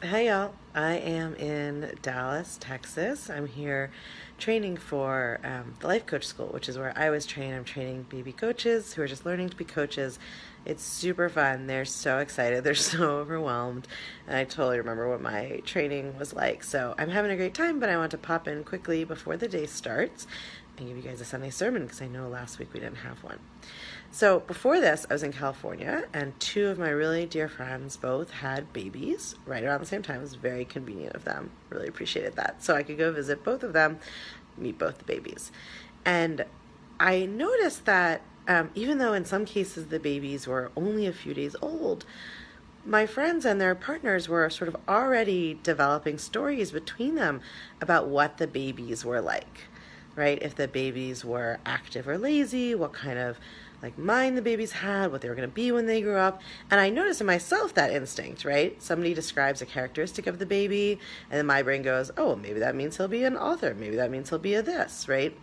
Hey y'all, I am in Dallas, Texas. I'm here training for the Life Coach School, which is where I was trained. I'm training baby coaches who are just learning to be coaches. It's super fun. They're so excited. They're so overwhelmed. And I totally remember what my training was like. So I'm having a great time, but I want to pop in quickly before the day starts and give you guys a Sunday sermon because I know last week we didn't have one. So before this, I was in California, and two of my really dear friends both had babies right around the same time. It was very convenient of them. Really appreciated that. So I could go visit both of them, meet both the babies. And I noticed that even though in some cases the babies were only a few days old, my friends and their partners were sort of already developing stories between them about what the babies were like, right? If the babies were active or lazy, what kind of mind the babies had, what they were going to be when they grew up. And I noticed in myself that instinct, right? Somebody describes a characteristic of the baby, and then my brain goes, oh, well, maybe that means he'll be an author. Maybe that means he'll be a this, right?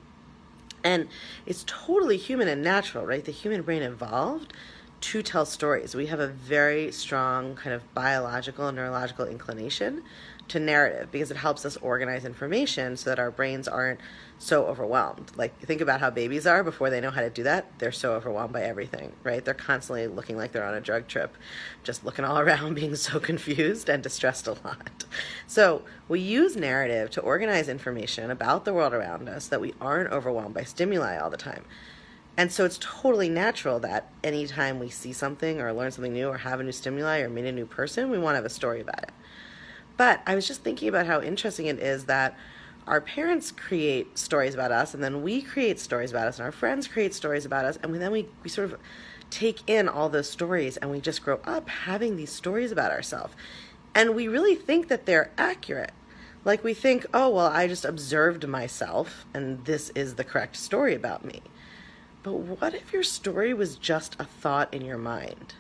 And it's totally human and natural, right? The human brain evolved to tell stories. We have a very strong kind of biological and neurological inclination to narrative because it helps us organize information so that our brains aren't so overwhelmed. Like, think about how babies are before they know how to do that. They're so overwhelmed by everything, right? They're constantly looking like they're on a drug trip, just looking all around, being so confused and distressed a lot. So we use narrative to organize information about the world around us so that we aren't overwhelmed by stimuli all the time. And so it's totally natural that anytime we see something or learn something new or have a new stimuli or meet a new person, we want to have a story about it. But I was just thinking about how interesting it is that our parents create stories about us, and then we create stories about us, and our friends create stories about us, and then we sort of take in all those stories, and we just grow up having these stories about ourselves. And we really think that they're accurate. Like, we think, oh, well, I just observed myself, and this is the correct story about me. But what if your story was just a thought in your mind,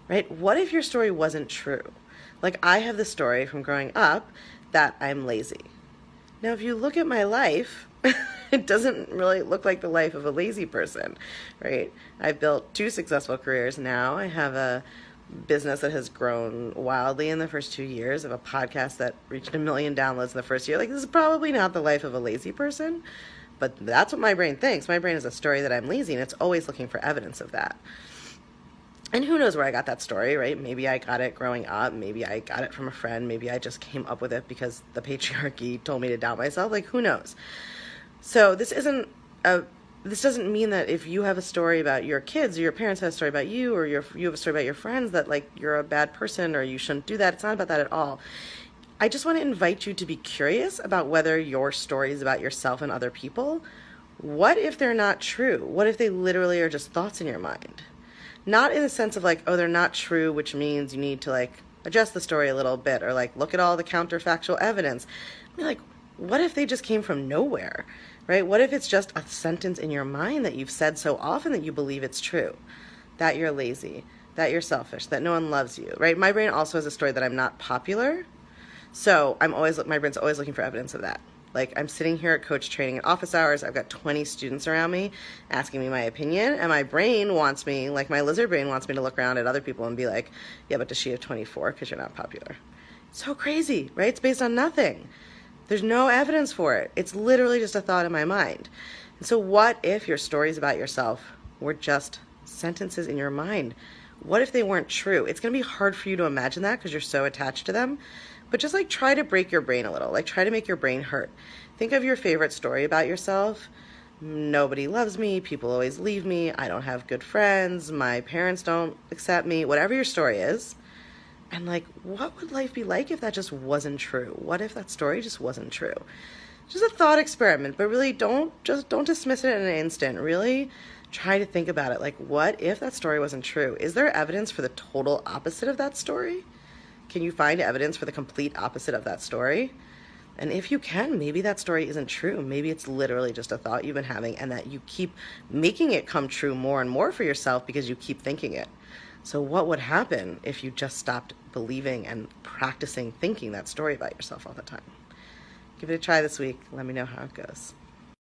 right? What if your story wasn't true? Like, I have the story from growing up that I'm lazy. Now, if you look at my life, it doesn't really look like the life of a lazy person, right? I've built two successful careers now. I have a business that has grown wildly in the first 2 years. I have a podcast that reached 1 million downloads in the first year. Like, this is probably not the life of a lazy person, but that's what my brain thinks. My brain has a story that I'm lazy, and it's always looking for evidence of that. And who knows where I got that story, right? Maybe I got it growing up. Maybe I got it from a friend. Maybe I just came up with it because the patriarchy told me to doubt myself. Like, who knows? So this doesn't mean that if you have a story about your kids or your parents have a story about you or you have a story about your friends that, like, you're a bad person or you shouldn't do that. It's not about that at all. I just want to invite you to be curious about whether your stories about yourself and other people, what if they're not true? What if they literally are just thoughts in your mind? Not in the sense of like, oh, they're not true, which means you need to like adjust the story a little bit or like look at all the counterfactual evidence. I mean, like, what if they just came from nowhere, right? What if it's just a sentence in your mind that you've said so often that you believe it's true, that you're lazy, that you're selfish, that no one loves you, right? My brain also has a story that I'm not popular. So my brain's always looking for evidence of that. Like, I'm sitting here at coach training at office hours. I've got 20 students around me asking me my opinion. And my brain wants me, like my lizard brain wants me to look around at other people and be like, yeah, but does she have 24 because you're not popular? So crazy, right? It's based on nothing. There's no evidence for it. It's literally just a thought in my mind. And so what if your stories about yourself were just sentences in your mind? What if they weren't true? It's going to be hard for you to imagine that because you're so attached to them. But just like try to break your brain a little, like try to make your brain hurt. Think of your favorite story about yourself. Nobody loves me. People always leave me. I don't have good friends. My parents don't accept me. Whatever your story is. And like, what would life be like if that just wasn't true? What if that story just wasn't true? Just a thought experiment, but really don't dismiss it in an instant. Really try to think about it. Like, what if that story wasn't true? Is there evidence for the total opposite of that story? Can you find evidence for the complete opposite of that story? And if you can, maybe that story isn't true. Maybe it's literally just a thought you've been having and that you keep making it come true more and more for yourself because you keep thinking it. So what would happen if you just stopped believing and practicing thinking that story about yourself all the time? Give it a try this week. Let me know how it goes.